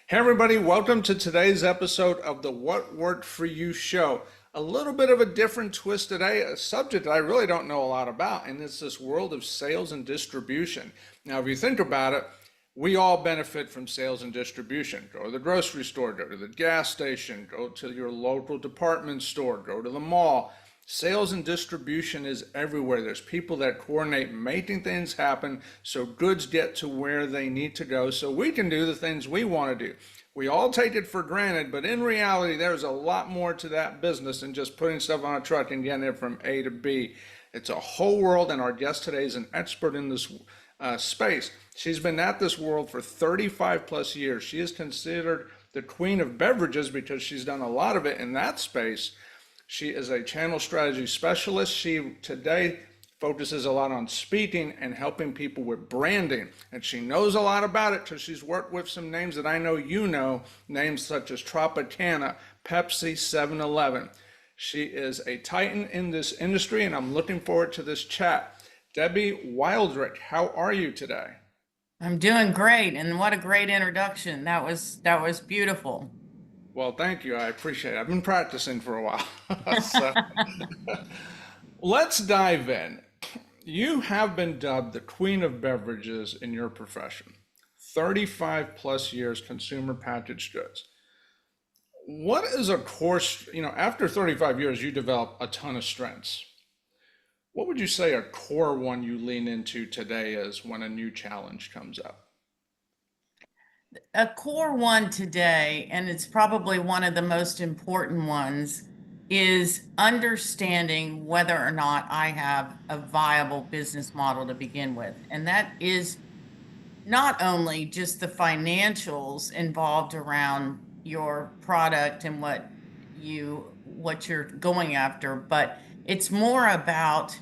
Hey, everybody, welcome to today's episode of the What Worked For You show. A little bit of a different twist today, a subject that I really don't know a lot about, and it's this world of sales and distribution. Now, if you think about it, we all benefit from sales and distribution. Go to the grocery store, go to the gas station, go to your local department store, go to the mall. Sales and distribution is everywhere. There's people that coordinate making things happen so goods get to where they need to go so we can do the things we want to do. We all take it for granted, but in reality, there's a lot more to that business than just putting stuff on a truck and getting it from A to B. It's a whole world, and our guest today is an expert in this space. She's been at this world for 35 plus years. She is considered the queen of beverages because she's done a lot of it in that space. She is a channel strategy specialist. She today focuses a lot on speaking and helping people with branding. And she knows a lot about it because she's worked with some names that I know you know, names such as Tropicana, Pepsi, 7-Eleven. She is a titan in this industry, and I'm looking forward to this chat. Debbie Wildrick, how are you today? I'm doing great, and what a great introduction. That was beautiful. Well, thank you. I appreciate it. I've been practicing for a while. So let's dive in. You have been dubbed the queen of beverages in your profession. 35 plus years consumer packaged goods. What is a course, after 35 years, you develop a ton of strengths. What would you say a core one you lean into today is when a new challenge comes up? A core one today, and it's probably one of the most important ones, is understanding whether or not I have a viable business model to begin with. And that is not only just the financials involved around your product and what you're going after, but it's more about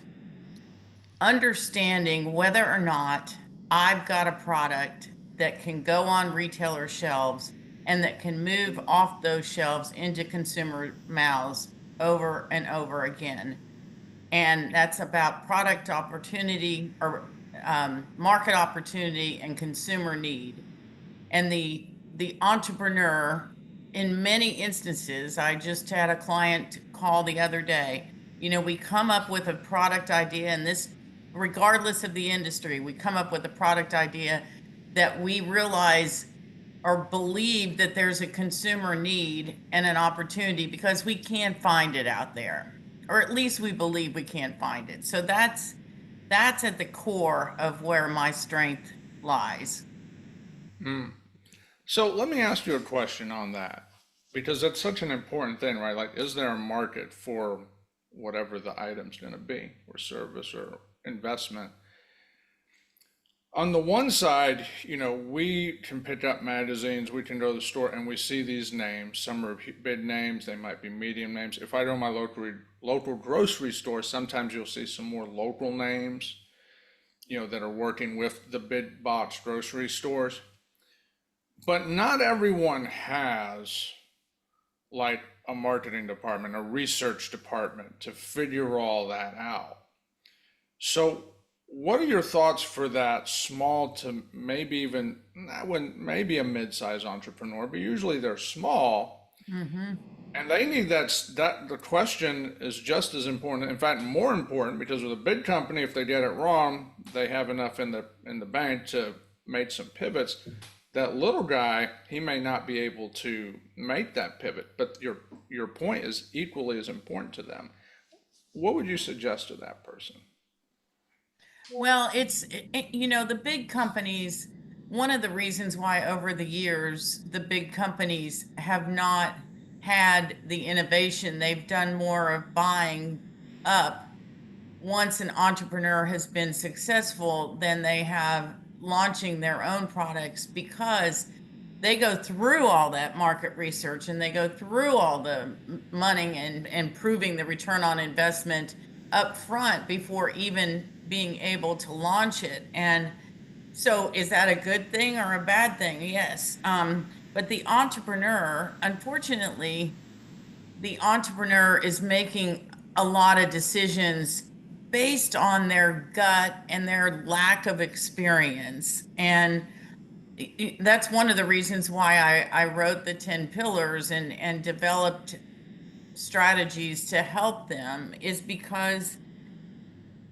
understanding whether or not I've got a product that can go on retailer shelves and that can move off those shelves into consumer mouths over and over again. And that's about product opportunity or market opportunity and consumer need. And the entrepreneur, in many instances, I just had a client call the other day. We come up with a product idea, and this, regardless of the industry, we come up with a product idea that we realize or believe that there's a consumer need and an opportunity because we can't find it out there, or at least we believe we can't find it. So that's at the core of where my strength lies. So let me ask you a question on that because that's such an important thing, right? Like, is there a market for whatever the item's going to be, or service, or investment? On the one side, we can pick up magazines, we can go to the store and we see these names. Some are big names, they might be medium names. If I go to my local grocery store, sometimes you'll see some more local names, that are working with the big box grocery stores. But not everyone has like a marketing department, a research department to figure all that out. So what are your thoughts for that small to maybe even, maybe a mid-sized entrepreneur, but usually they're small Hmm. and they need that the question is just as important, in fact, more important, because with a big company, if they get it wrong, they have enough in the bank to make some pivots. That little guy, he may not be able to make that pivot, but your point is equally as important to them. What would you suggest to that person? Well, the big companies, one of the reasons why over the years, the big companies have not had the innovation, they've done more of buying up once an entrepreneur has been successful than they have launching their own products because they go through all that market research and they go through all the money and proving the return on investment up front before even being able to launch it. And so is that a good thing or a bad thing? Yes. But the entrepreneur, unfortunately, the entrepreneur is making a lot of decisions based on their gut and their lack of experience. And That's one of the reasons why I wrote the 10 pillars and developed strategies to help them, is because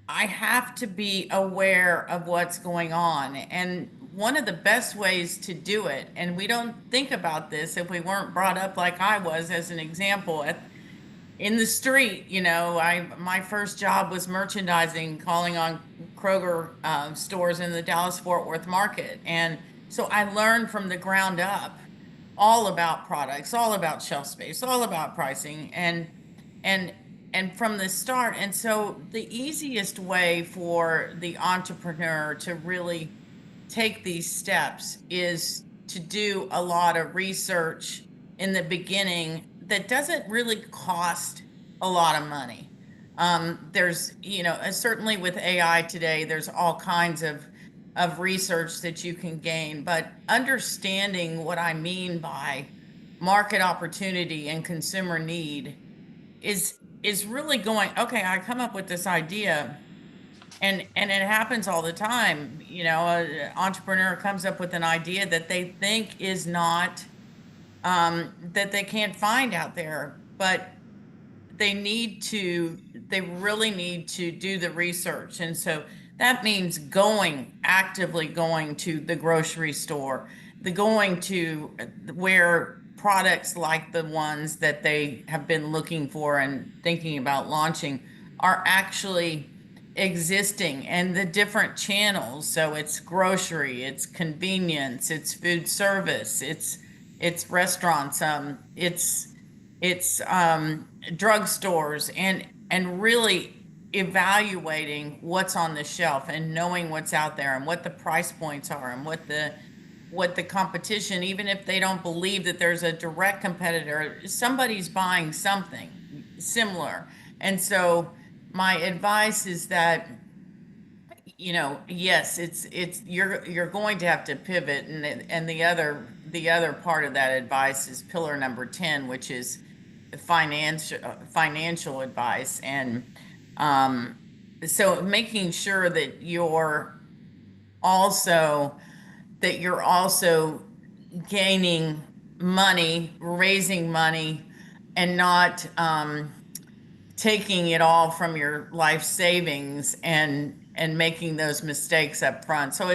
I have to be aware of what's going on. And one of the best ways to do it, and we don't think about this if we weren't brought up like I was as an example in the street. My first job was merchandising, calling on Kroger stores in the Dallas Fort Worth market. And so I learned from the ground up all about products, all about shelf space, all about pricing, and and from the start. And so the easiest way for the entrepreneur to really take these steps is to do a lot of research in the beginning that doesn't really cost a lot of money. There's, certainly with AI today, there's all kinds of research that you can gain, but understanding what I mean by market opportunity and consumer need is really going, okay, I come up with this idea, and it happens all the time. An entrepreneur comes up with an idea that they think is not, that they can't find out there, but they really need to do the research. And so that means actively going to the grocery store, going to where products like the ones that they have been looking for and thinking about launching are actually existing, and the different channels. So it's grocery, it's convenience, it's food service, it's restaurants, it's drugstores, and really evaluating what's on the shelf and knowing what's out there and what the price points are and what the competition, even if they don't believe that there's a direct competitor, somebody's buying something similar. And so my advice is that, yes, you're going to have to pivot, and the other part of that advice is pillar number 10, which is financial advice. And so making sure also that you're also gaining money, raising money, and not taking it all from your life savings and making those mistakes up front. So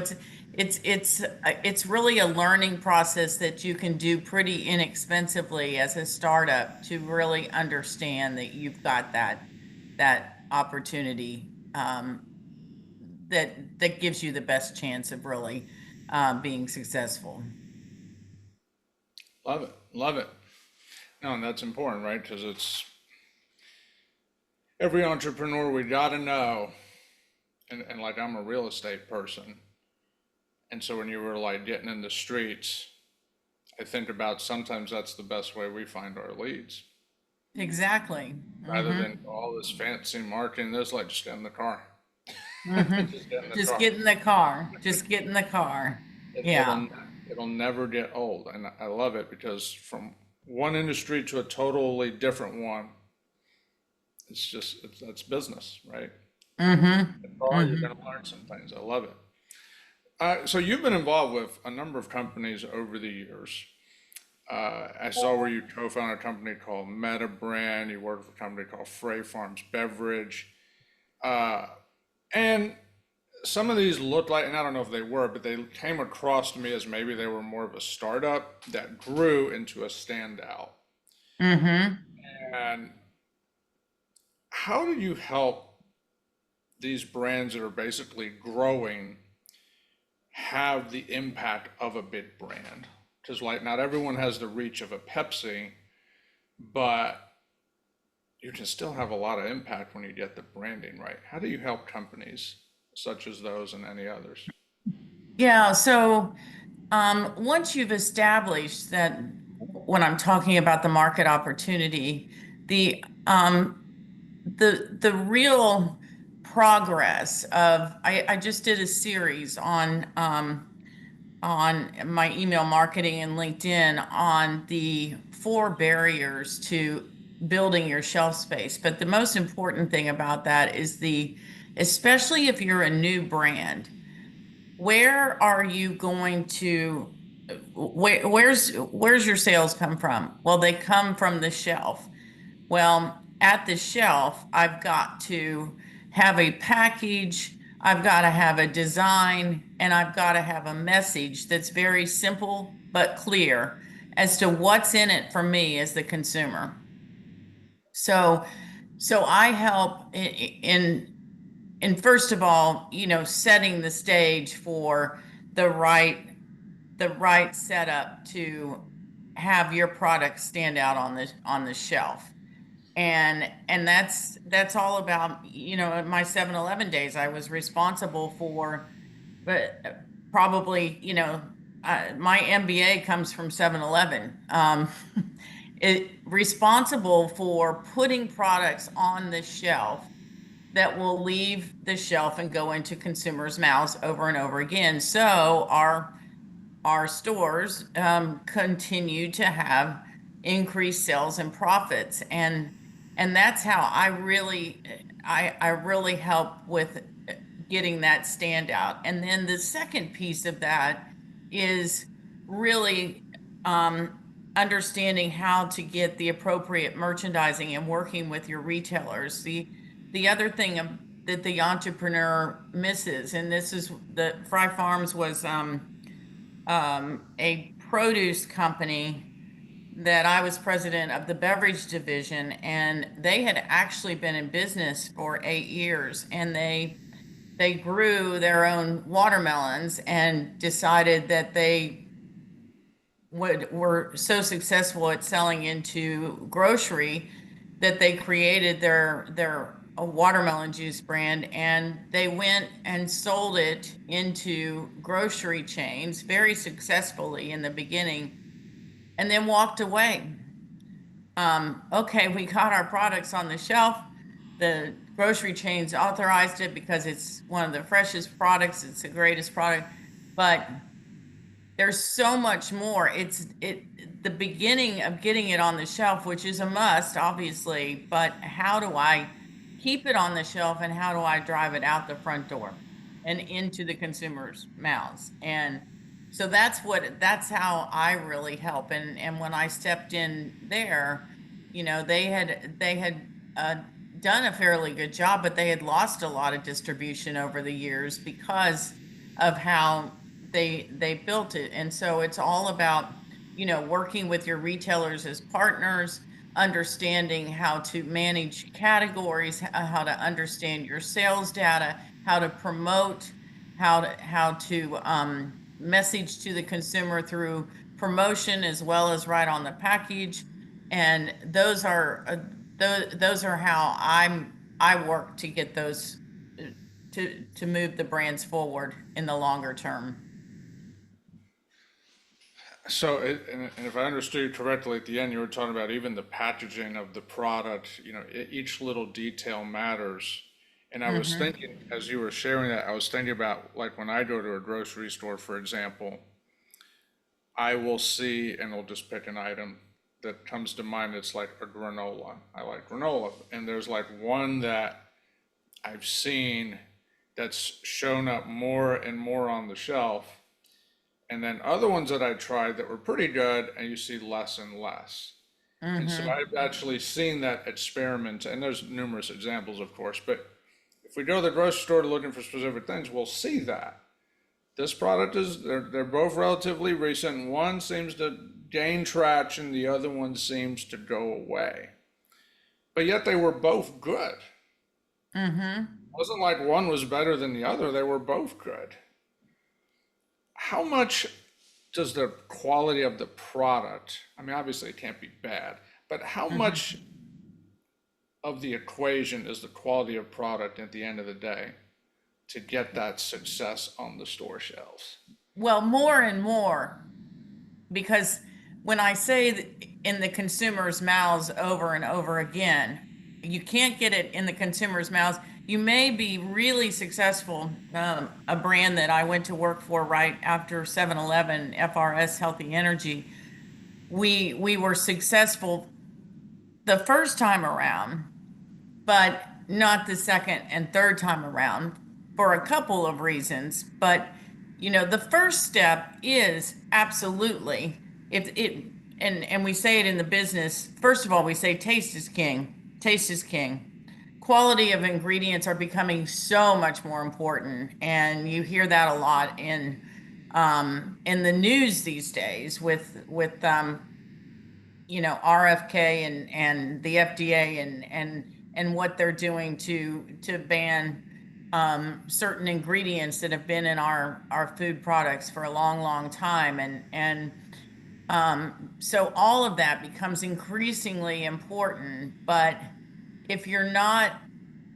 it's really a learning process that you can do pretty inexpensively as a startup, to really understand that you've got that opportunity, that gives you the best chance of really being successful. Love it. Love it. No, and that's important, right? Because it's every entrepreneur we got to know. And like, I'm a real estate person. And so when you were like getting in the streets, I think about sometimes that's the best way we find our leads. Exactly. Rather Hmm. than all this fancy marketing, there's like, just get in the car. Hmm. Just get in the Just car. get in the car. Just get in the car. It, Yeah. it'll never get old. And I love it because from one industry to a totally different one, that's business, right? Hmm. Or you're Hmm. going to learn some things. I love it. So you've been involved with a number of companies over the years. I saw where you co-founded a company called Meta Brand. You worked with a company called Frey Farms Beverage. Uh, and some of these looked like, and I don't know if they were, but they came across to me as maybe they were more of a startup that grew into a standout. Hmm. And how do you help these brands that are basically growing have the impact of a big brand? Because like not everyone has the reach of a Pepsi, but you can still have a lot of impact when you get the branding right. How do you help companies such as those and any others? Yeah. So once you've established that, when I'm talking about the market opportunity, the real progress of, I just did a series on my email marketing and LinkedIn on the 4 barriers to building your shelf space. But the most important thing about that is especially if you're a new brand, where are you going to, where's your sales come from? Well, they come from the shelf. Well, at the shelf, I've got to have a package, I've got to have a design, and I've got to have a message that's very simple but clear as to what's in it for me as the consumer. So, so I help in first of all, setting the stage for the right the right setup to have your product stand out on the shelf. And that's all about, in my 7-Eleven days, I was responsible for, but probably, my MBA comes from 7-Eleven. Responsible for putting products on the shelf that will leave the shelf and go into consumers' mouths over and over again. So our stores continue to have increased sales and profits, and that's how I really help with getting that standout. And then the second piece of that is really understanding how to get the appropriate merchandising and working with your retailers. The other thing that the entrepreneur misses, and this is the Fry Farms was a produce company that I was president of the beverage division, and they had actually been in business for 8 years, and they grew their own watermelons and decided that they were so successful at selling into grocery that they created their a watermelon juice brand, and they went and sold it into grocery chains very successfully in the beginning, and then walked away. Okay, we got our products on the shelf. The grocery chains authorized it because it's one of the freshest products. It's the greatest product, but there's so much more. It's the beginning of getting it on the shelf, which is a must, obviously, but how do I keep it on the shelf and how do I drive it out the front door and into the consumer's mouths? And so that's how I really help. And when I stepped in there, they had done a fairly good job, but they had lost a lot of distribution over the years because of how they built it. And so it's all about, working with your retailers as partners, understanding how to manage categories, how to understand your sales data, how to promote, how to message to the consumer through promotion as well as right on the package. And those are how I work to get those to move the brands forward in the longer term. So, and if I understood you correctly, at the end, you were talking about even the packaging of the product, each little detail matters. And I was Hmm. thinking, as you were sharing that, I was thinking about like when I go to a grocery store, for example, I will see, and I'll just pick an item that comes to mind. It's like a granola. I like granola. And there's like one that I've seen that's shown up more and more on the shelf. And then other ones that I tried that were pretty good, and you see less and less. And so Hmm. I've actually seen that experiment, and there's numerous examples, of course, but if we go to the grocery store looking for specific things, we'll see that. This product is, they're both relatively recent. One seems to gain traction, the other one seems to go away. But yet they were both good. It Hmm. wasn't like one was better than the other, they were both good. How much does the quality of the product, I mean, obviously it can't be bad, but how Hmm. much of the equation is the quality of product at the end of the day to get that success on the store shelves? Well, more and more, because when I say in the consumer's mouths over and over again, you can't get it in the consumer's mouths. You may be really successful. A brand that I went to work for right after 7-Eleven, FRS Healthy Energy, we were successful the first time around, but not the second and third time around for a couple of reasons. But The first step is absolutely if it and we say it in the business. First of all, we say taste is king. Taste is king. Quality of ingredients are becoming so much more important, and you hear that a lot in the news these days with RFK and the FDA and what they're doing to ban certain ingredients that have been in our food products for a long, long time, and so all of that becomes increasingly important. But if you're not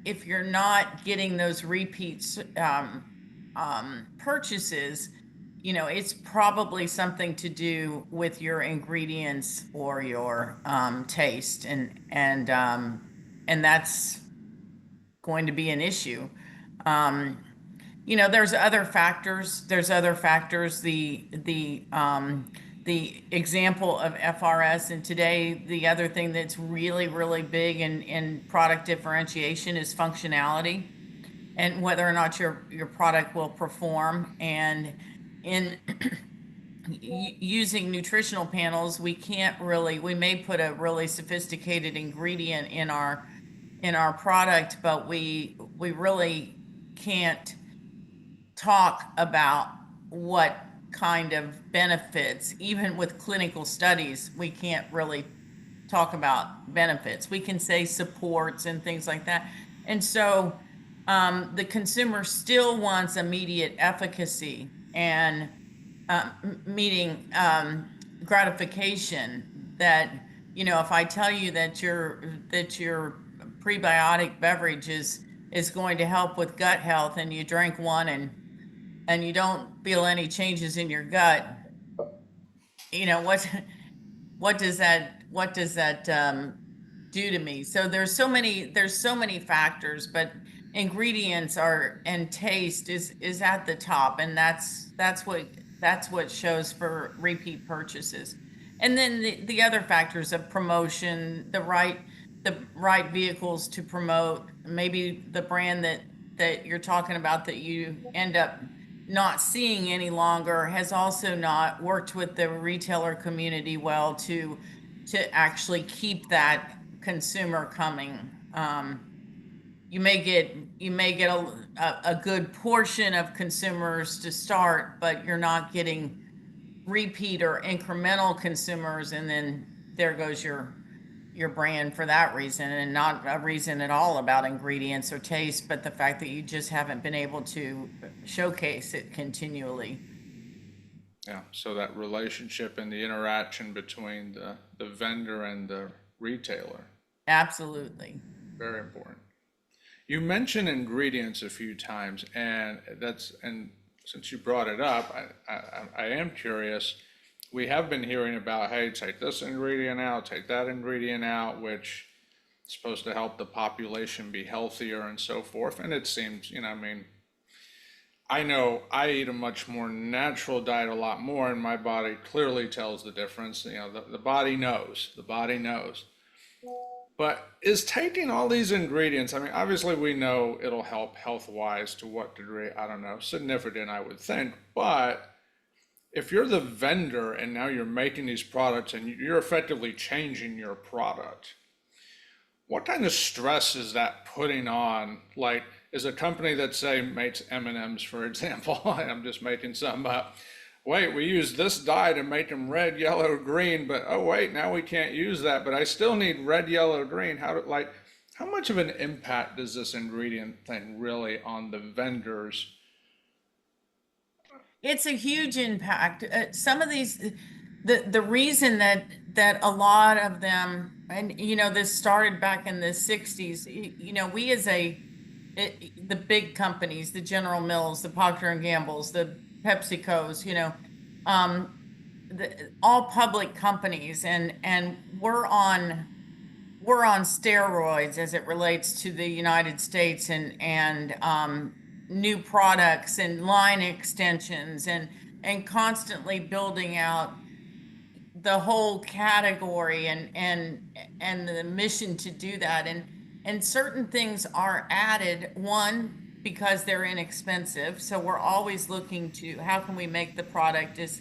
if you're not getting those repeats purchases, it's probably something to do with your ingredients or your taste, and that's going to be an issue. Um, there's other factors. There's other factors. The example of FRS, and today the other thing that's really, really big in product differentiation is functionality and whether or not your product will perform. And in using nutritional panels, we may put a really sophisticated ingredient in our product, but we really can't talk about what kind of benefits. Even with clinical studies, we can't really talk about benefits. We can say supports and things like that. And so the consumer still wants immediate efficacy and meeting gratification. That if I tell you that your prebiotic beverage is going to help with gut health, and you drink one and you don't feel any changes in your gut, you know what what does that do to me? So there's so many factors, but ingredients and taste is at the top, and that's what shows for repeat purchases. And then the other factors of promotion, the right vehicles to promote, maybe the brand that you're talking about that you end up not seeing any longer has also not worked with the retailer community well to actually keep that consumer coming. You may get a good portion of consumers to start, but you're not getting repeat or incremental consumers, and then there goes your brand for that reason, and not a reason at all about ingredients or taste, but the fact that you just haven't been able to showcase it continually. Yeah, so that relationship and the interaction between the vendor and the retailer, Absolutely. very important. You mentioned ingredients a few times, and since you brought it up, I am curious. We have been hearing about, hey, take this ingredient out, take that ingredient out, which is supposed to help the population be healthier and so forth. And it seems, I mean, I know I eat a much more natural diet a lot more, and my body clearly tells the difference. The body knows. The body knows. But is taking all these ingredients, I mean, obviously we know it'll help health wise to what degree, I don't know, significant, I would think. But if you're the vendor and now you're making these products and you're effectively changing your product, what kind of stress is that putting on? Like, is a company that say makes M&Ms, for example, I'm just making some up. Wait, we use this dye to make them red, yellow, green, but oh wait, now we can't use that, but I still need red, yellow, green. How much of an impact does this ingredient thing really on the vendors? It's a huge impact. Some of these, the reason that a lot of them, and this started back in the 60s. We the big companies, the General Mills, the Procter and Gambles, the PepsiCos, um, all public companies, and we're on steroids as it relates to the United States, and new products and line extensions, and constantly building out the whole category, and the mission to do that. And certain things are added. One, because they're inexpensive. So we're always looking to how can we make the product as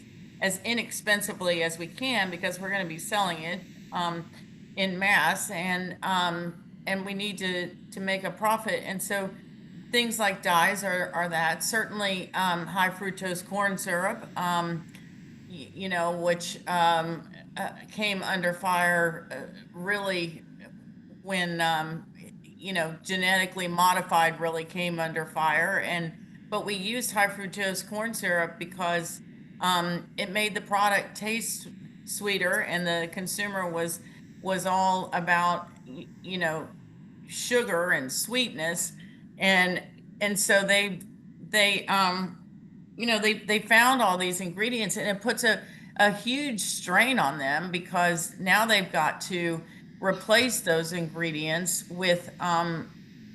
inexpensively as we can, because we're going to be selling it in mass, and we need to make a profit. And so things like dyes are that. Certainly high fructose corn syrup, which came under fire really when genetically modified really came under fire. But we used high fructose corn syrup because it made the product taste sweeter, and the consumer was all about sugar and sweetness. And so they found all these ingredients, and it puts a huge strain on them, because now they've got to replace those ingredients with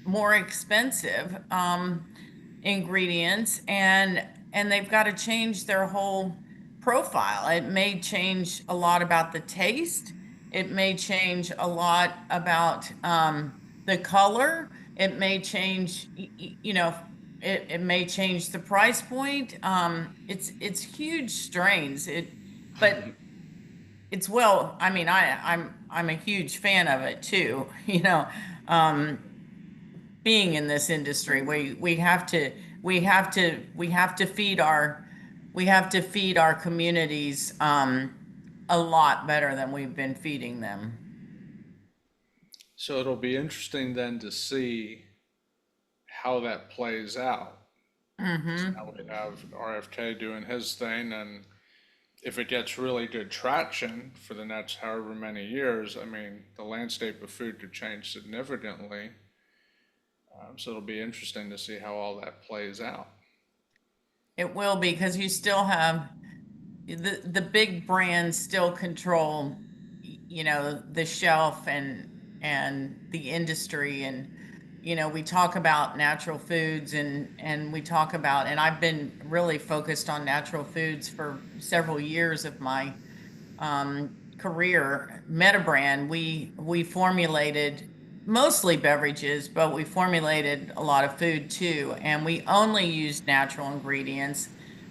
more expensive ingredients, and they've got to change their whole profile. It may change a lot about the taste. It may change a lot about the color. It may change, it may change the price point. It's huge strains. But it's I mean, I'm a huge fan of it too. Being in this industry, we have to feed our communities a lot better than we've been feeding them. So it'll be interesting then to see how that plays out. So Mm-hmm. now we have RFK doing his thing, and if it gets really good traction for the next however many years, I mean, the landscape of food could change significantly. So it'll be interesting to see how all that plays out. It will be, because you still have the big brands still control, the shelf and the industry. And we talk about natural foods, and we talk about, and I've been really focused on natural foods for several years of my career. Metabrand, we formulated mostly beverages, but we formulated a lot of food too, and we only used natural ingredients.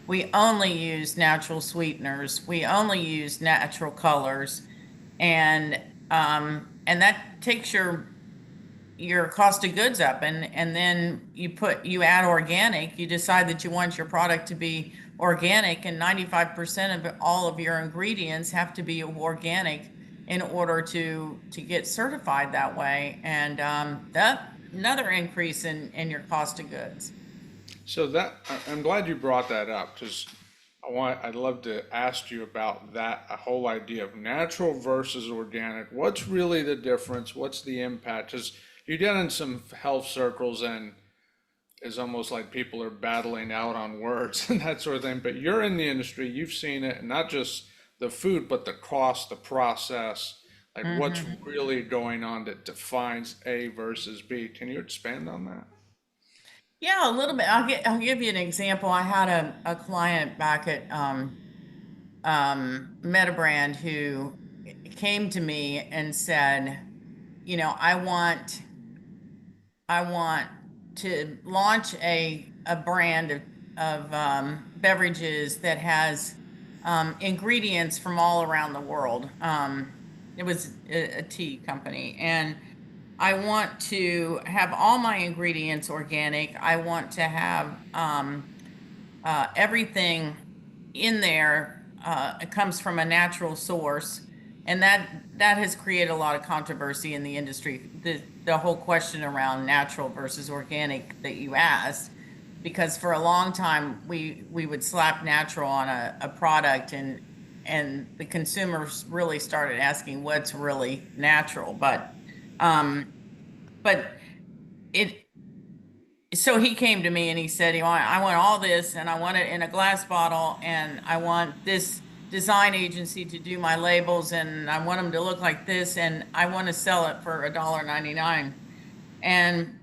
We only used natural sweeteners. We only used natural colors, and and that takes your cost of goods up. And then you add organic. You decide that you want your product to be organic, and 95% of all of your ingredients have to be organic in order to get certified that way. And that another increase in your cost of goods. So I'm glad you brought that up, because I'd love to ask you about that, a whole idea of natural versus organic. What's really the difference? What's the impact? Because you get in some health circles, and it's almost like people are battling out on words and that sort of thing. But you're in the industry, you've seen it, and not just the food, but the cost, the process, like what's Hmm. really going on that defines A versus B. Can you expand on that? Yeah, a little bit. I'll give you an example. I had a client back at Metabrand who came to me and said, I want to launch a brand of beverages that has ingredients from all around the world. It was a tea company, and I want to have all my ingredients organic. I want to have everything in there. It comes from a natural source, and that has created a lot of controversy in the industry. The whole question around natural versus organic that you asked, because for a long time we would slap natural on a product, and the consumers really started asking what's really natural. Um, but it so he came to me and he said, I want all this, and I want it in a glass bottle, and I want this design agency to do my labels, and I want them to look like this, and I want to sell it for $1.99." And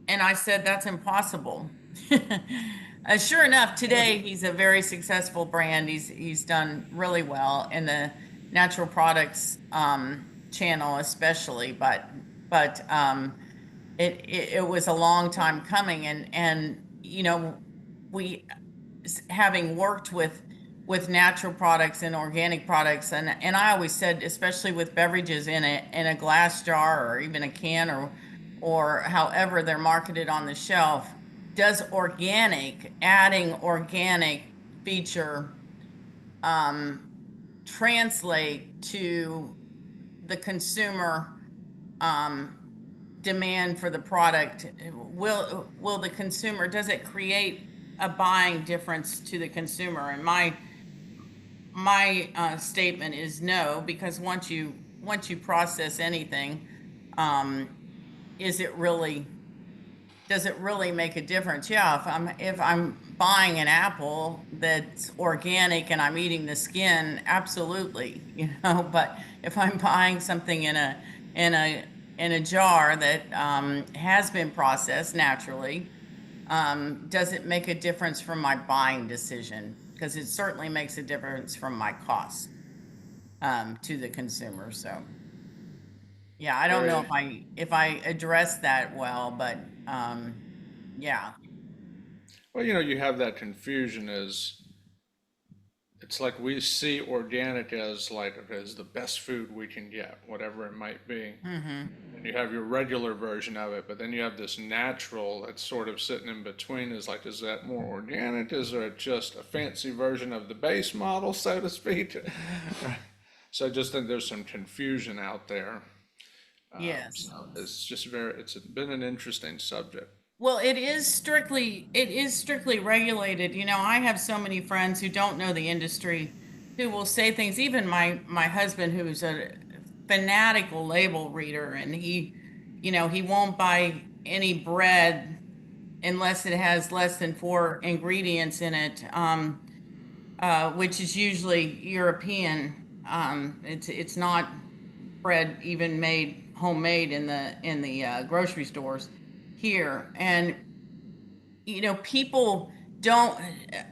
I said, "That's impossible." Sure enough, today he's a very successful brand. He's done really well in the natural products channel, especially. But it was a long time coming, and we, having worked with natural products and organic products, and I always said, especially with beverages in a glass jar or even a can, or however they're marketed on the shelf, does adding organic feature um, translate to the consumer um, demand for the product? Will the consumer, does it create a buying difference to the consumer? And my statement is no, because once you process anything, um, is it really does it really make a difference? Yeah, if I'm buying an apple that's organic and I'm eating the skin, absolutely, But if I'm buying something in a in a jar that has been processed naturally, does it make a difference from my buying decision? Because it certainly makes a difference from my cost to the consumer. So yeah, I don't know Very, if I address that well, but yeah. well, you have that confusion as it's like we see organic as like as the best food we can get, whatever it might be. Hmm. And you have your regular version of it, but then you have this natural that's sort of sitting in between. Is like, is that more organic? Is it just a fancy version of the base model, so to speak? So I just think there's some confusion out there. Yes. So it's just it's been an interesting subject. Well, it is strictly regulated. I have so many friends who don't know the industry who will say things, even my husband, who's a fanatical label reader, and he won't buy any bread unless it has less than four ingredients in it, which is usually European. It's not bread even made homemade in the grocery stores here. And people don't.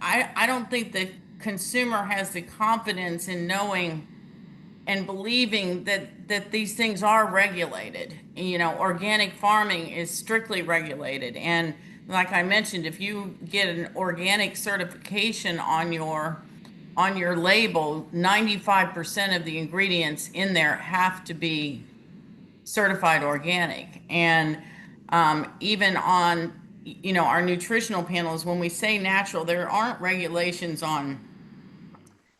I don't think the consumer has the confidence in knowing and believing that these things are regulated. Organic farming is strictly regulated, and like I mentioned, if you get an organic certification on your label, 95% of the ingredients in there have to be certified organic. And even on our nutritional panels, when we say natural, there aren't regulations on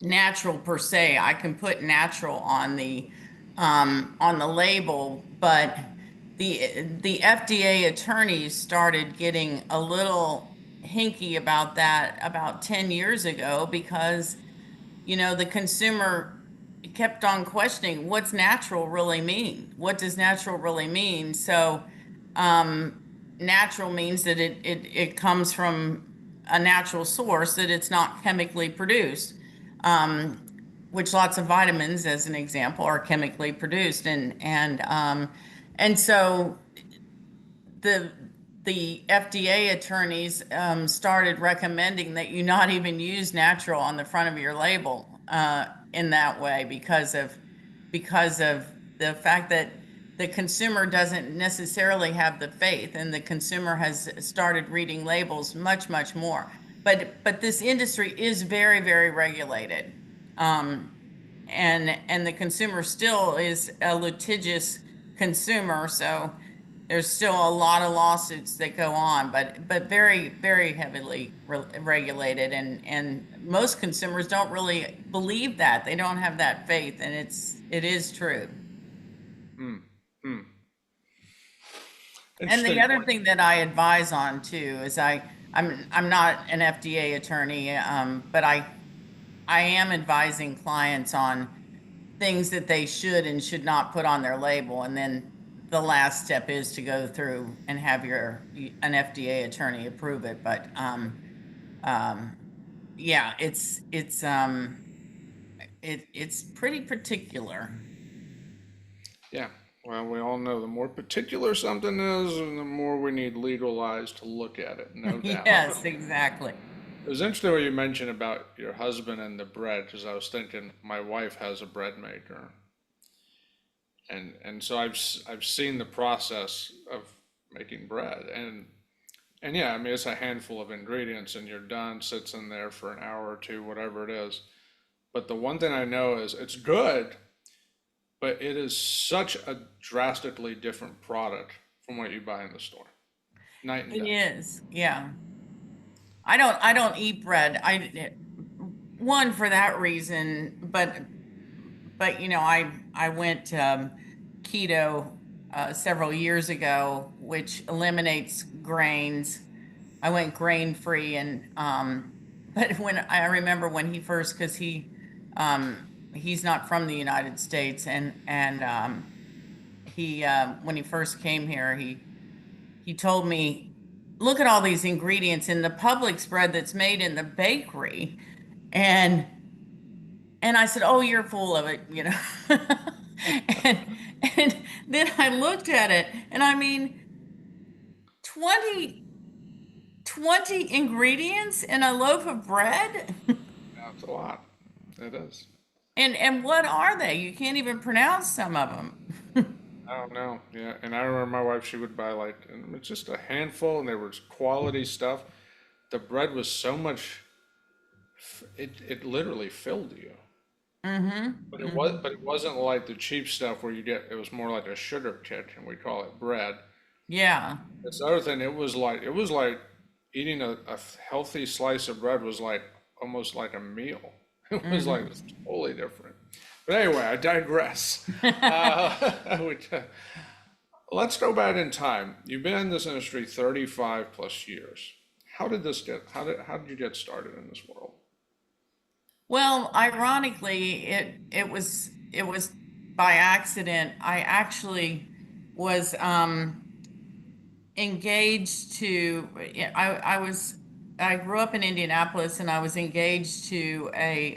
natural per se. I can put natural on the label, but the FDA attorneys started getting a little hinky about that about 10 years ago, because the consumer kept on questioning, what's natural really mean? What does natural really mean? So natural means that it comes from a natural source, that it's not chemically produced, um, which lots of vitamins, as an example, are chemically produced. And so the the FDA attorneys started recommending that you not even use natural on the front of your label in that way, because of the fact that the consumer doesn't necessarily have the faith, and the consumer has started reading labels much, much more. But this industry is very, very regulated. Um, and the consumer still is a litigious consumer, so there's still a lot of lawsuits that go on, but very, very heavily regulated, and most consumers don't really believe that. They don't have that faith, and it is true. Hmm. Hmm. And the Interesting other point. thing that I advise on too is I'm not an FDA attorney, but I am advising clients on things that they should and should not put on their label. And then the last step is to go through and have an FDA attorney approve it. But um, yeah, it's pretty particular. Yeah. Well, we all know the more particular something is, and the more we need legal eyes to look at it, no doubt. Yes, exactly. It was interesting what you mentioned about your husband and the bread, because I was thinking my wife has a bread maker, and so I've seen the process of making bread. And yeah, I mean, it's a handful of ingredients and you're done, sits in there for an hour or two, whatever it is. But the one thing I know is it's good, but it is such a drastically different product from what you buy in the store. Night and It day. is, yeah. I don't eat bread. One for that reason, but I went keto several years ago, which eliminates grains. I went grain free, and but when I remember when he first, because he's not from the United States, and he when he first came here, he told me, look at all these ingredients in the Publix bread that's made in the bakery, and and I said, oh, you're full of it, you know. and and then I looked at it, and I mean, 20 20 ingredients in a loaf of bread. That's a lot. It is. And what are they? You can't even pronounce some of them. I don't know. Yeah, and I remember my wife, she would buy like, and it's just a handful, and there was quality stuff. The bread was so much, it literally filled you. But Mm-hmm. but it wasn't like the cheap stuff where you get, it was more like a sugar kick, and we call it bread. Yeah. This other thing, it was like eating a healthy slice of bread was like almost like a meal. It was like Mm-hmm. it's totally different. But anyway, I digress. Which, let's go back in time. You've been in this industry 35 plus years. How did you get started in this world? Well, ironically, it was by accident. I actually was engaged to yeah, I grew up in Indianapolis, and I was engaged to a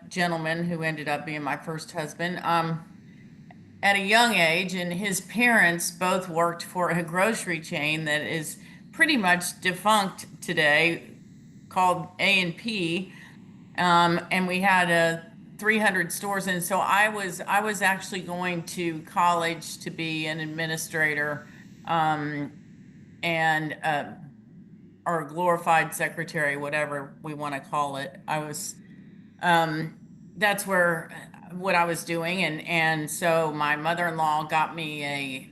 gentleman who ended up being my first husband at a young age, and his parents both worked for a grocery chain that is pretty much defunct today, called A&P, and we had 300 stores. And so I was actually going to college to be an administrator, um, and or a glorified secretary, whatever we want to call it. Um, that's where what I was doing, and so my mother-in-law got me a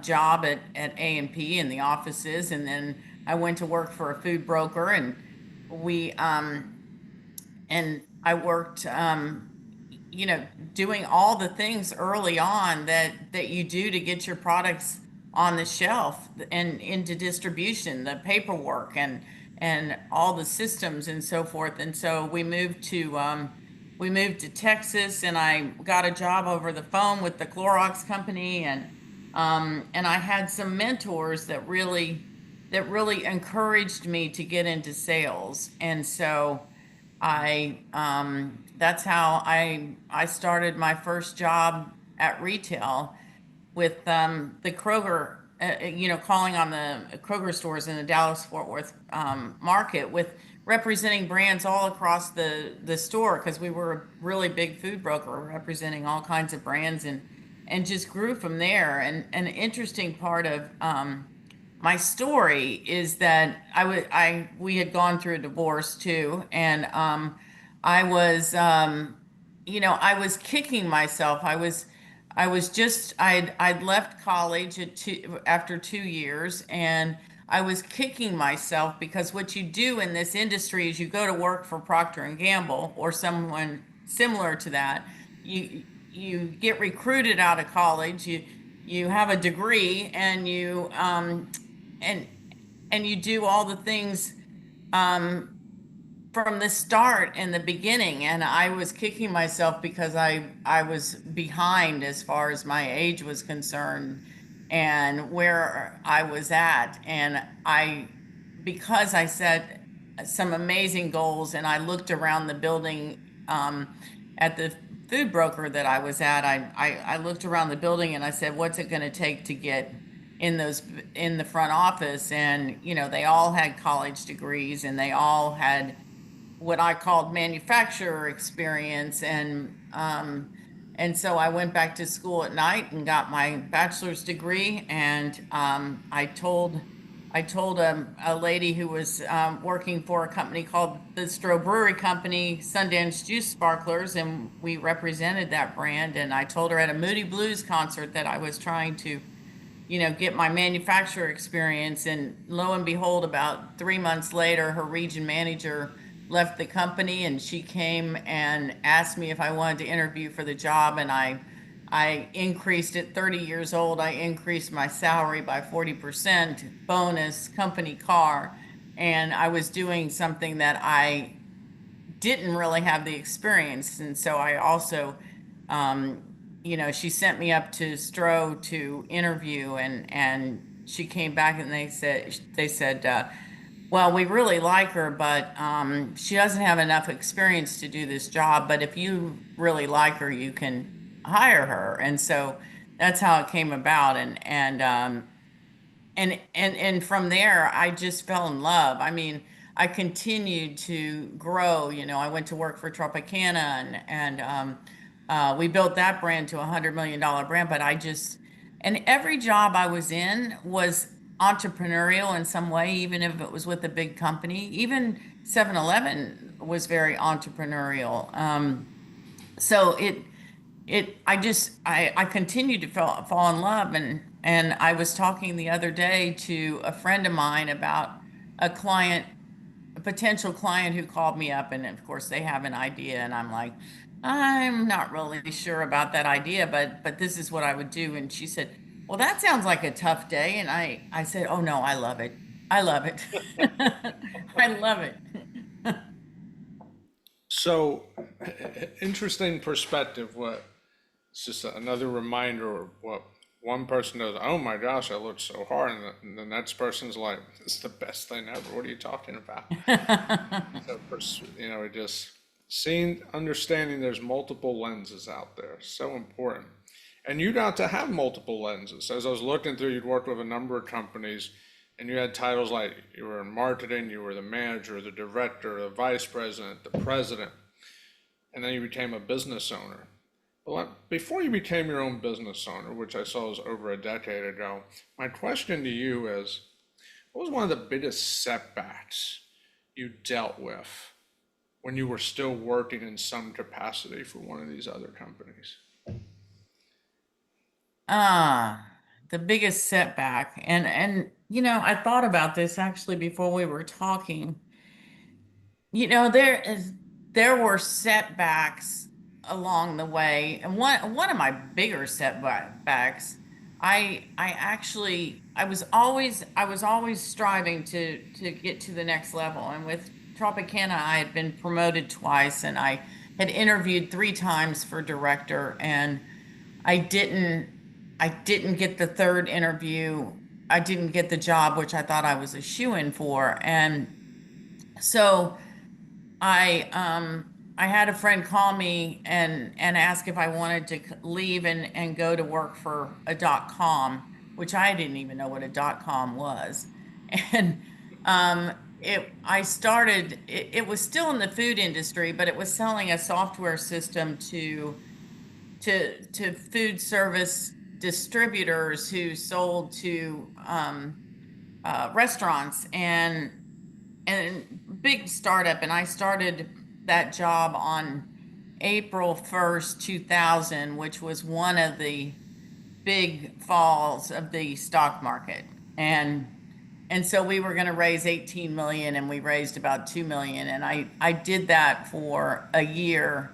job at A&P in the offices, and then I went to work for a food broker, and we and I worked, you know, doing all the things early on that you do to get your products on the shelf and into distribution, the paperwork and all the systems and so forth. And so we moved to Texas, and I got a job over the phone with the Clorox company, and I had some mentors that really encouraged me to get into sales. And so that's how I started my first job at retail with the Kroger, calling on the Kroger stores in the Dallas Fort Worth market, with representing brands all across the store, because we were a really big food broker representing all kinds of brands, and just grew from there. And an interesting part of my story is that we had gone through a divorce too, and I was kicking myself. I'd left college after 2 years, and I was kicking myself, because what you do in this industry is you go to work for Procter and Gamble or someone similar to that. You get recruited out of college. You have a degree, and and you do all the things from the start and the beginning. And I was kicking myself because I was behind as far as my age was concerned and where I was at. And because I set some amazing goals, and I looked around the building, at the food broker that I was at, I looked around the building, and I said, what's it going to take to get in the front office? And they all had college degrees, and they all had what I called manufacturer experience, and And so I went back to school at night and got my bachelor's degree. And I told a lady who was working for a company called the Stroh Brewery Company, Sundance Juice Sparklers, and we represented that brand. And I told her at a Moody Blues concert that I was trying to, get my manufacturer experience. And lo and behold, about 3 months later, her region manager left the company and she came and asked me if I wanted to interview for the job. And I increased at 30 years old, I increased my salary by 40%, bonus, company car. And I was doing something that I didn't really have the experience. And so I also, um, she sent me up to Stroh to interview, and she came back and they said, well, we really like her, but she doesn't have enough experience to do this job. But if you really like her, you can hire her. And so that's how it came about. And from there, I just fell in love. I mean, I continued to grow. I went to work for Tropicana, and we built that brand to $100 million brand. But and every job I was in was entrepreneurial in some way, even if it was with a big company. Even 7-Eleven was very entrepreneurial. So I continued to fall in love. And I was talking the other day to a friend of mine about a client, a potential client who called me up, and of course they have an idea, and I'm like, I'm not really sure about that idea, but this is what I would do. And she said, well, that sounds like a tough day. And I said, oh no, I love it. I love it. I love it. So, interesting perspective. It's just another reminder of what one person does. Oh my gosh, I looked so hard, and the next person's like, "It's the best thing ever." What are you talking about? So, it just seeing, understanding there's multiple lenses out there, so important. And you got to have multiple lenses. As I was looking through, you'd worked with a number of companies, and you had titles like you were in marketing, you were the manager, the director, the vice president, the president, and then you became a business owner. Well, before you became your own business owner, which I saw was over a decade ago, my question to you is, what was one of the biggest setbacks you dealt with when you were still working in some capacity for one of these other companies? Ah, the biggest setback. And I thought about this actually before we were talking. There were setbacks along the way. And one of my bigger setbacks, I was always striving to get to the next level. And with Tropicana, I had been promoted twice, and I had interviewed 3 times for director, and I didn't I didn't get the third interview. I didn't get the job, which I thought I was a shoe-in for. And so I had a friend call me and ask if I wanted to leave and go to work for a .com, which I didn't even know what a .com was. And it was still in the food industry, but it was selling a software system to food service distributors who sold to restaurants, and big startup. And I started that job on April 1st, 2000, which was one of the big falls of the stock market. And so we were going to raise 18 million, and we raised about 2 million. And I did that for a year,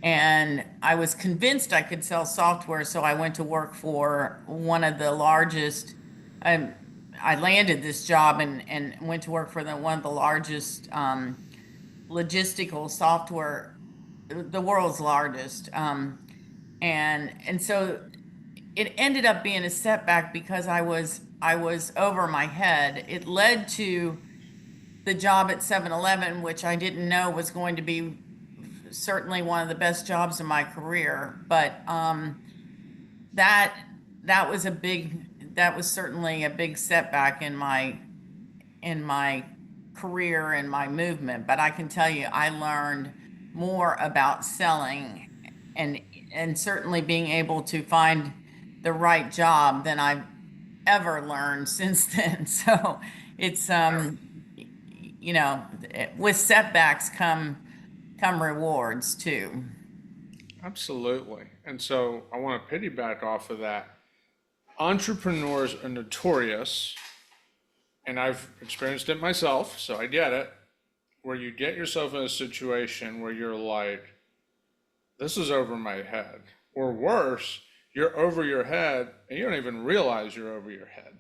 and I was convinced I could sell software. So I went to work for one of the largest, um, I landed this job and went to work for one of the largest logistical software, the world's largest. And so it ended up being a setback because I was over my head. It led to the job at 7-Eleven, which I didn't know was going to be certainly one of the best jobs in my career. But that that was a big that was certainly a big setback in my career and my movement. But I can tell you, I learned more about selling and and certainly being able to find the right job than I've ever learned since then. So it's with setbacks come rewards too. Absolutely. And so I want to piggyback off of that. Entrepreneurs are notorious, and I've experienced it myself, so I get it, where you get yourself in a situation where you're like, this is over my head. Or worse, you're over your head and you don't even realize you're over your head.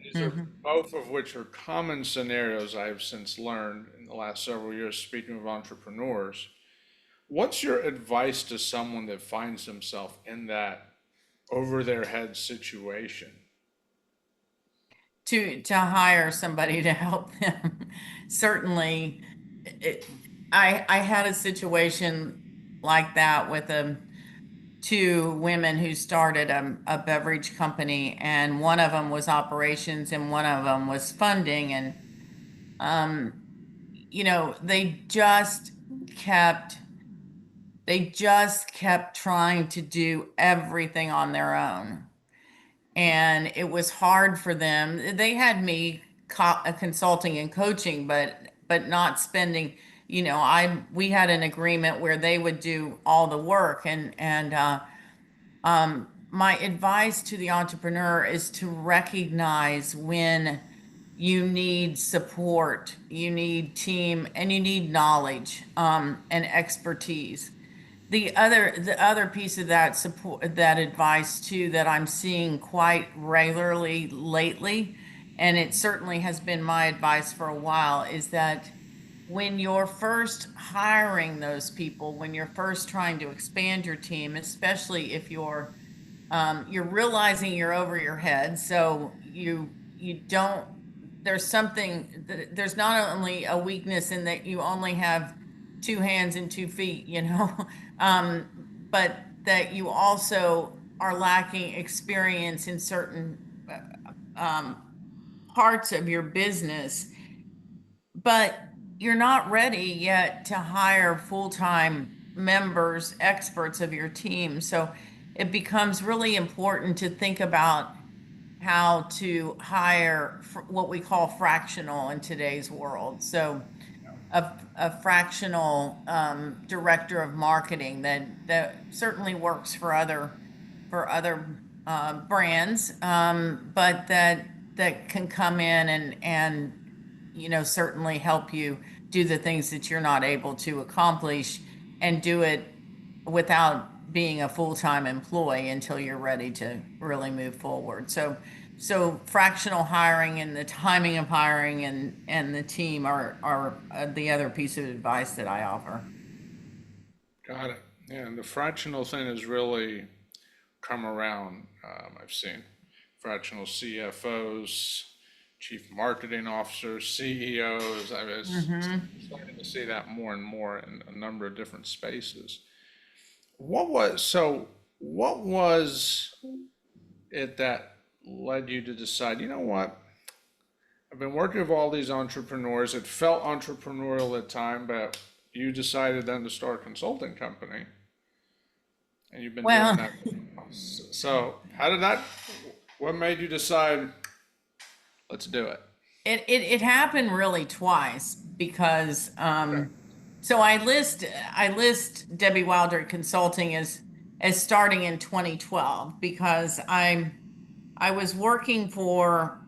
These are Hmm. both of which are common scenarios I've since learned in the last several years speaking with entrepreneurs. What's your advice to someone that finds himself in that over their head situation? To hire somebody to help them. Certainly, it, I had a situation like that with two women who started a beverage company, and one of them was operations and one of them was funding, and um, they kept just kept trying to do everything on their own, and it was hard for them. They had me consulting and coaching, but not spending. I we had an agreement where they would do all the work, and my advice to the entrepreneur is to recognize when you need support, you need team, and you need knowledge and expertise. The other piece of that support, that advice too, that I'm seeing quite regularly lately, and it certainly has been my advice for a while, is that when you're first hiring those people, when you're first trying to expand your team, especially if you're realizing you're over your head, so you don't, there's not only a weakness in that you only have two hands and 2 feet, um, but that you also are lacking experience in certain um, parts of your business, but you're not ready yet to hire full-time members, experts of your team. So it becomes really important to think about how to hire what we call fractional in today's world. So a fractional director of marketing that certainly works for other brands, but that can come in and certainly help you do the things that you're not able to accomplish, and do it without being a full-time employee until you're ready to really move forward. So fractional hiring and the timing of hiring and the team are the other piece of advice that I offer. Got it. Yeah, and the fractional thing has really come around. I've seen fractional CFOs, chief marketing officers, CEOs. I was Hmm. starting to see that more and more in a number of different spaces. What was it that led you to decide, you know what? I've been working with all these entrepreneurs. It felt entrepreneurial at time, but you decided then to start a consulting company, and you've been doing Well, that. So how did that, what made you decide, let's do it? it happened really twice because Okay. so I list Debbie Wildrick Consulting as starting in 2012 because I was working for,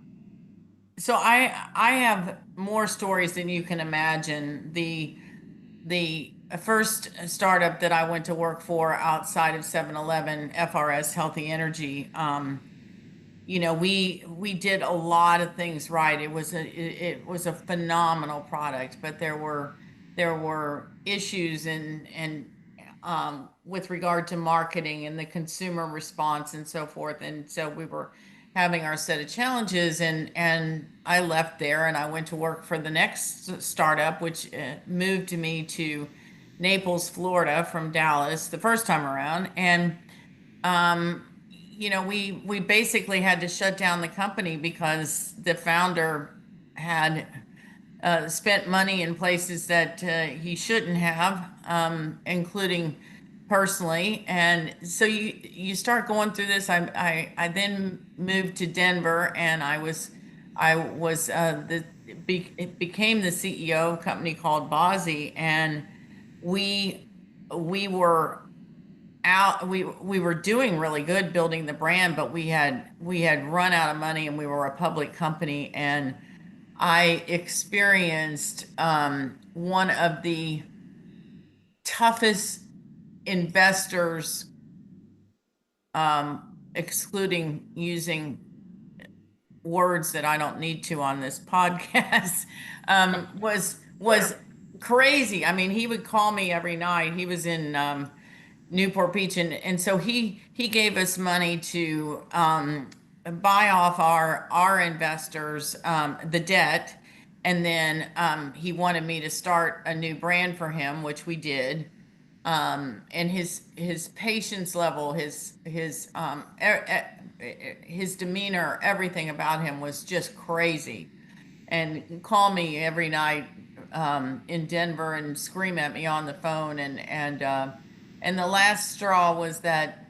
so I have more stories than you can imagine. The first startup that I went to work for outside of 7-Eleven, FRS Healthy Energy, we did a lot of things right. It was a phenomenal product, but there were issues with regard to marketing and the consumer response and so forth. And so we were having our set of challenges, and I left there and I went to work for the next startup, which moved me to Naples, Florida from Dallas the first time around. And we basically had to shut down the company because the founder had spent money in places that he shouldn't have, including personally. And so you start going through this. I then moved to Denver, and I was it became the CEO of a company called Bozzy, and we we were we were doing really good building the brand, but we had run out of money, and we were a public company. And I experienced one of the toughest investors, excluding using words that I don't need to on this podcast, was crazy. I mean, he would call me every night. He was in Newport Beach, and so he gave us money to buy off our investors, the debt, and then he wanted me to start a new brand for him, which we did. And his patience level, his demeanor, everything about him was just crazy. And call me every night in Denver and scream at me on the phone. And the last straw was that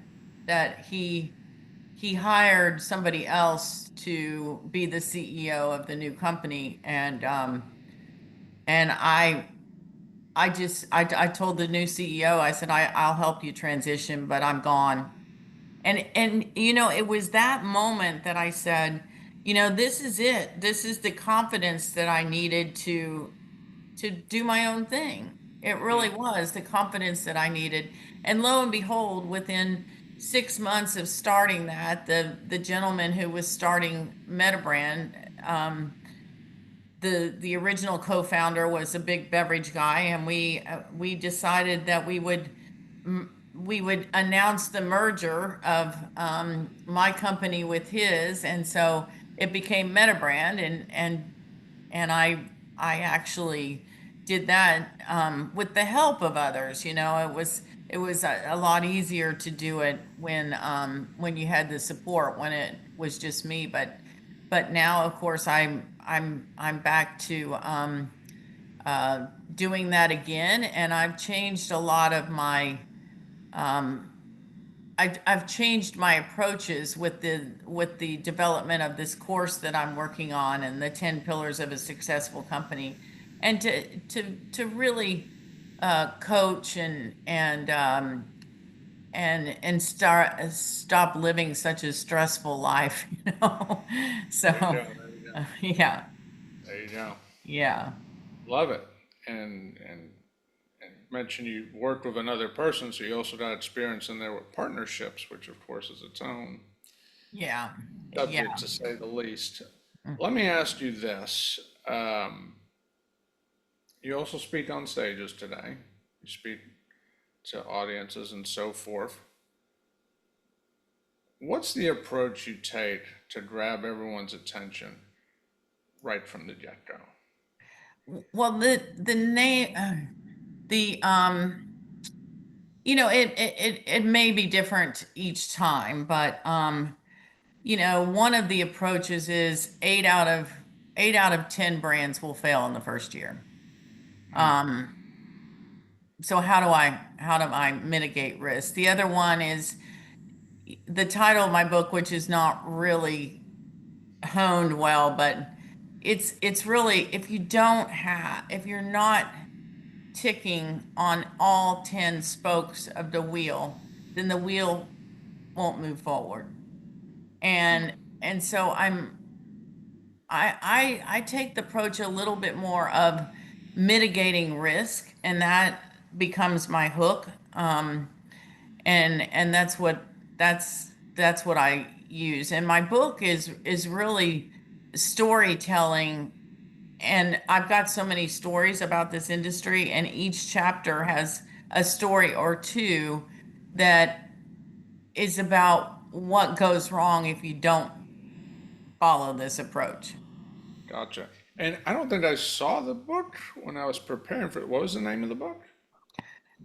he hired somebody else to be the CEO of the new company. And I told the new CEO, I said, I'll help you transition, but I'm gone. And it was that moment that I said, this is it. This is the confidence that I needed to do my own thing. It really was the confidence that I needed. And lo and behold, within 6 months of starting that, the gentleman who was starting Metabrand, the original co-founder was a big beverage guy, and we decided that we would announce the merger of my company with his, and so it became Metabrand, and I actually did that with the help of others. It was a lot easier to do it when you had the support, when it was just me. But now, of course, I'm back to doing that again, and I've changed a lot of my I've changed my approaches with the development of this course that I'm working on, and the 10 pillars of a successful company, and to really coach and stop living such a stressful life. So There you go. There you go. yeah, There you go. yeah. Love it. And mention you worked with another person, so you also got experience in there with partnerships, which of course is its own Yeah, subject yeah. to say the least. Let me ask you this. You also speak on stages today. You speak to audiences and so forth. What's the approach you take to grab everyone's attention right from the get-go? Well, the name, the it may be different each time, but one of the approaches is eight out of 10 brands will fail in the first year. So how do I mitigate risk? The other one is the title of my book, which is not really honed well, but it's really, if you're not ticking on all 10 spokes of the wheel, then the wheel won't move forward. And so I take the approach a little bit more of mitigating risk, and that becomes my hook. And that's what I use. And my book is really storytelling, and I've got so many stories about this industry, and each chapter has a story or two that is about what goes wrong if you don't follow this approach. Gotcha. And I don't think I saw the book when I was preparing for it. What was the name of the book?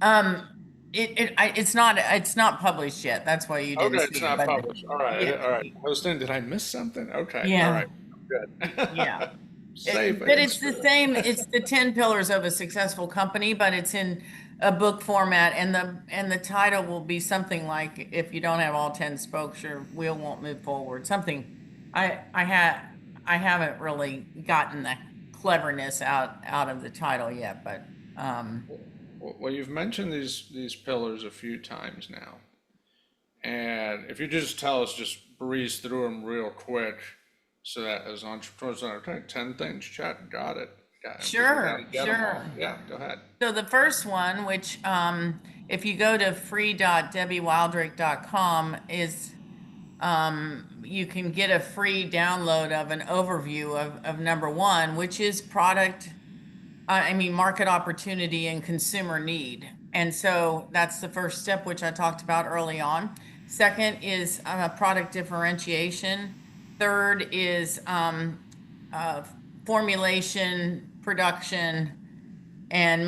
Um, it's not published yet. That's why you didn't Okay, see it's it. not But published. All right, yeah, all right. I was thinking, did I miss something? Okay, all yeah, right, good. yeah. Safe But it's against the the same. It's the 10 pillars of a successful company, but it's in a book format, and the title will be something like, if you don't have all 10 spokes, your wheel won't move forward. Something. I haven't really gotten the cleverness out of the title yet, but Well, you've mentioned these pillars a few times now, and if you just tell us, just breeze through them real quick, so that as entrepreneurs, okay, 10 things, chat, got it, because we got to sure, get them all. sure. Yeah, go ahead. So the first one, which if you go to free.debbiewildrick.com, is you can get a free download of an overview of number one, which is market opportunity and consumer need. And so that's the first step, which I talked about early on. Second is product differentiation. Third is uh, formulation, production, and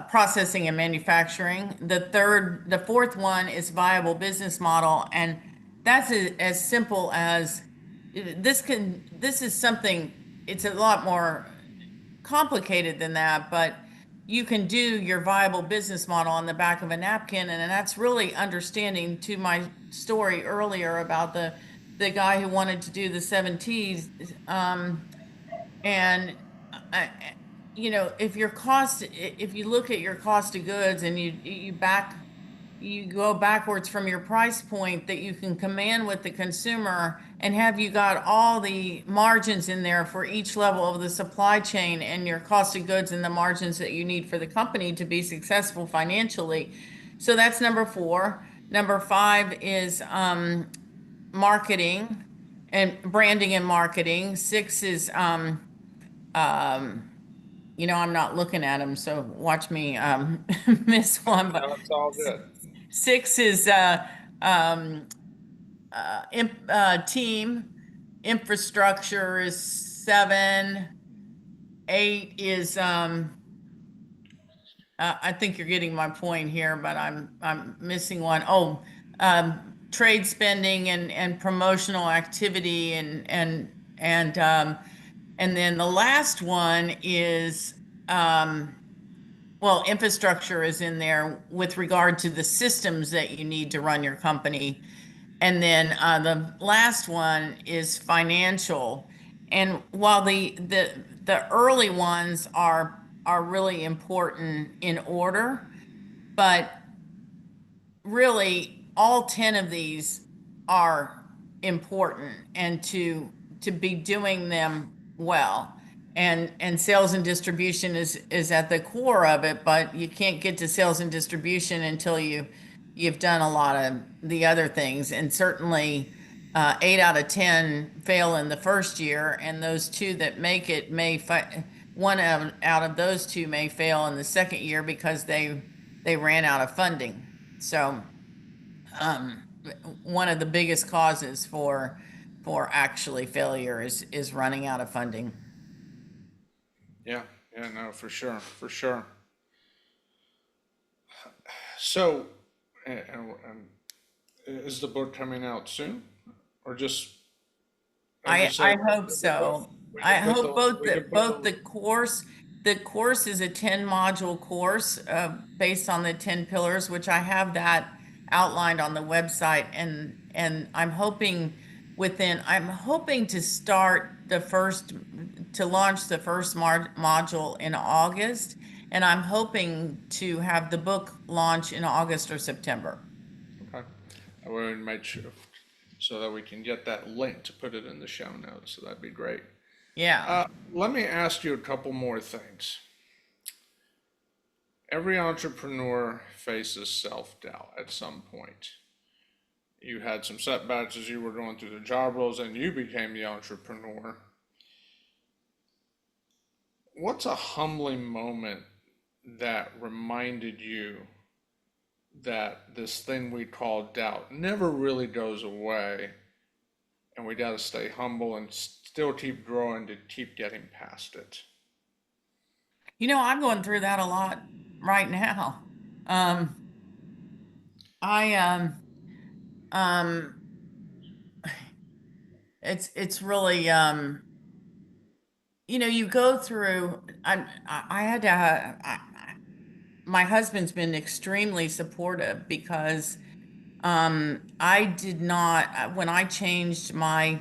processing and manufacturing. The fourth one is viable business model, and that's as simple as this is something. It's a lot more complicated than that, but you can do your viable business model on the back of a napkin, and that's really understanding, to my story earlier about the guy who wanted to do the 7Ts. And I, if you look at your cost of goods, and you go backwards from your price point that you can command with the consumer, and have you got all the margins in there for each level of the supply chain, and your cost of goods and the margins that you need for the company to be successful financially. So that's number four. Number five is marketing and branding and marketing. Six is I'm not looking at them, so watch me miss one. But No, it's all good. six is team. Infrastructure is seven. Eight is I think you're getting my point here, but I'm missing one. Oh, trade spending and promotional activity, and then the last one is well, infrastructure is in there with regard to the systems that you need to run your company. And then the last one is financial. And while the early ones are really important in order, but really all 10 of these are important, and to be doing them well. And sales and distribution is at the core of it, but you can't get to sales and distribution until you've done a lot of the other things. And certainly 8 out of 10 fail in the first year, and those two that make it one out of those two may fail in the second year because they ran out of funding. So um, one of the biggest causes for actually failure is running out of funding. Yeah, yeah, no, for sure, for sure. So, and is the book coming out soon, or just as you I said, hope so. I hope we can put both the the course is a 10 module course based on the 10 pillars, which I have that outlined on the website. And I'm hoping to launch the first module in August. And I'm hoping to have the book launch in August or September. okay. I will make sure so that we can get that link to put it in the show notes. So that'd be great. Yeah. Let me ask you a couple more things. Every entrepreneur faces self-doubt at some point. You had some setbacks as you were going through the job roles and you became the entrepreneur. What's a humbling moment that reminded you that this thing we call doubt never really goes away, and we got to stay humble and still keep growing to keep getting past it? I'm going through that a lot right now. Um, I um it's really you go through. I had to. my husband's been extremely supportive because I did not when I changed my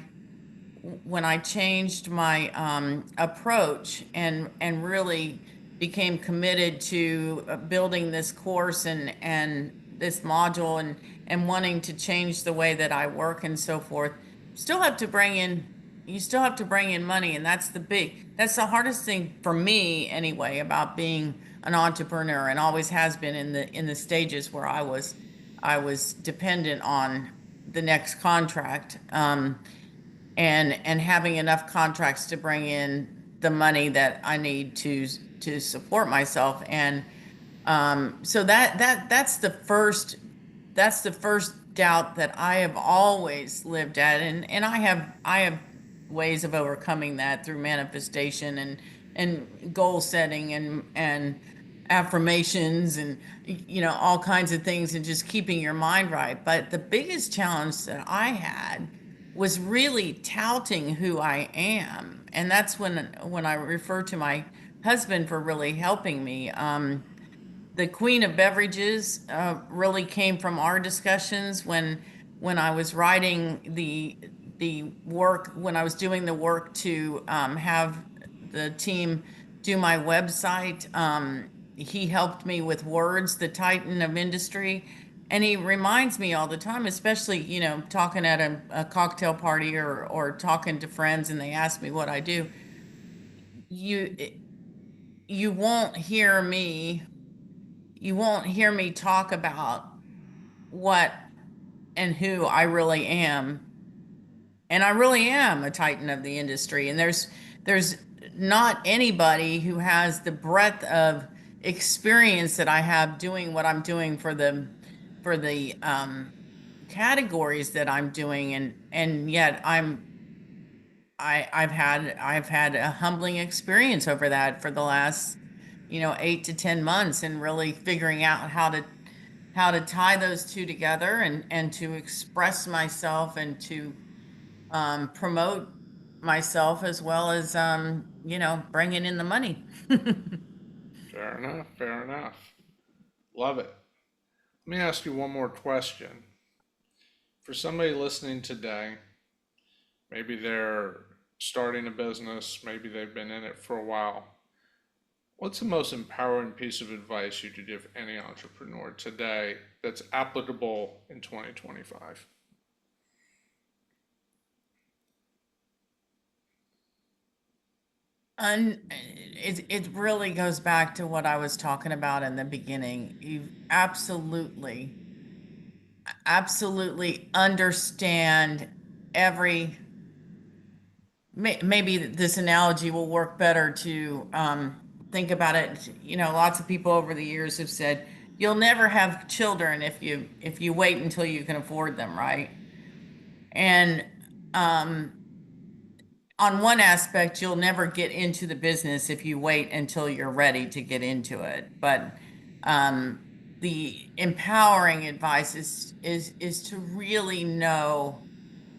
approach and really became committed to building this course and this module and wanting to change the way that I work and so forth, still have to bring in you still have to bring in money, and that's the hardest thing for me anyway about being an entrepreneur, and always has been in the stages where I was dependent on the next contract. And having enough contracts to bring in the money that I need to support myself. And so that's the first doubt that I have always lived at, and I have ways of overcoming that through manifestation and goal setting and affirmations and all kinds of things, and just keeping your mind right. But the biggest challenge that I had was really touting who I am. And that's when I refer to my husband for really helping me. The Queen of Beverages really came from our discussions when I was writing the work, when I was doing the work to have the team do my website. He helped me with words, the Titan of industry. And he reminds me all the time, especially, talking at a cocktail party or talking to friends and they ask me what I do. You you won't hear me you won't hear me talk about what and who I really am. And I really am a titan of the industry. And there's not anybody who has the breadth of experience that I have doing what I'm doing for the categories that I'm doing. And yet I've had a humbling experience over that for the last 8 to 10 months, and really figuring out how to tie those two together and to express myself and to promote myself, as well as bringing in the money. Fair enough. Fair enough. Love it. Let me ask you one more question. For somebody listening today, maybe they're starting a business, maybe they've been in it for a while. What's the most empowering piece of advice you could give any entrepreneur today that's applicable in 2025? And it really goes back to what I was talking about in the beginning. You absolutely understand every maybe this analogy will work better to think about it. Lots of people over the years have said you'll never have children if you wait until you can afford them, right? And on one aspect, you'll never get into the business if you wait until you're ready to get into it. But the empowering advice is to really know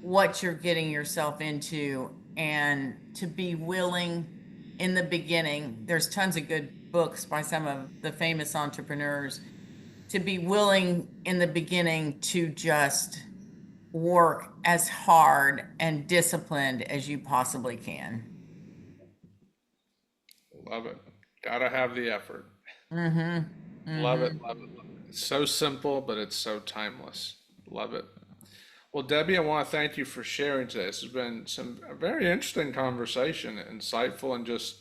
what you're getting yourself into, and to be willing in the beginning. There's tons of good books by some of the famous entrepreneurs. To be willing in the beginning to just work as hard and disciplined as you possibly can. Love it. Gotta have the effort. Mm-hmm. Love it. Mm-hmm. Love it. Love it. It's so simple, but it's so timeless. Love it. Well, Debbie, I want to thank you for sharing today. This has been some a very interesting conversation, insightful, and just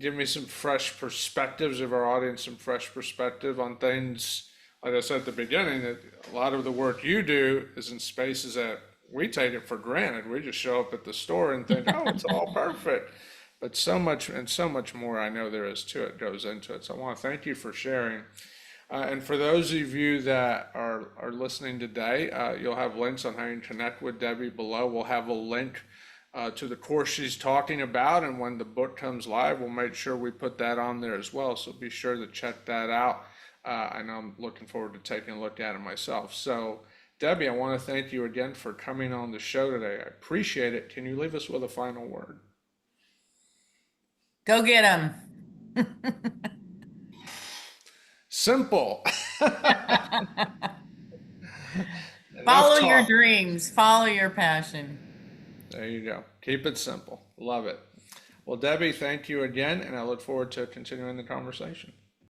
give me some fresh perspectives of our audience, some fresh perspective on things. Like I said at the beginning, that a lot of the work you do is in spaces that we take it for granted. We just show up at the store and think, oh, it's all perfect. But so much and so much more I know there is to it, goes into it. So I want to thank you for sharing. And for those of you that are listening today, you'll have links on how you can connect with Debbie below. We'll have a link to the course she's talking about, and when the book comes live, we'll make sure we put that on there as well. So be sure to check that out. I know I'm looking forward to taking a look at it myself. So, Debbie, I want to thank you again for coming on the show today. I appreciate it. Can you leave us with a final word? Go get them. Simple. Enough Follow your talk. dreams, follow your passion. There you go. Keep it simple. Love it. Well, Debbie, thank you again, and I look forward to continuing the conversation.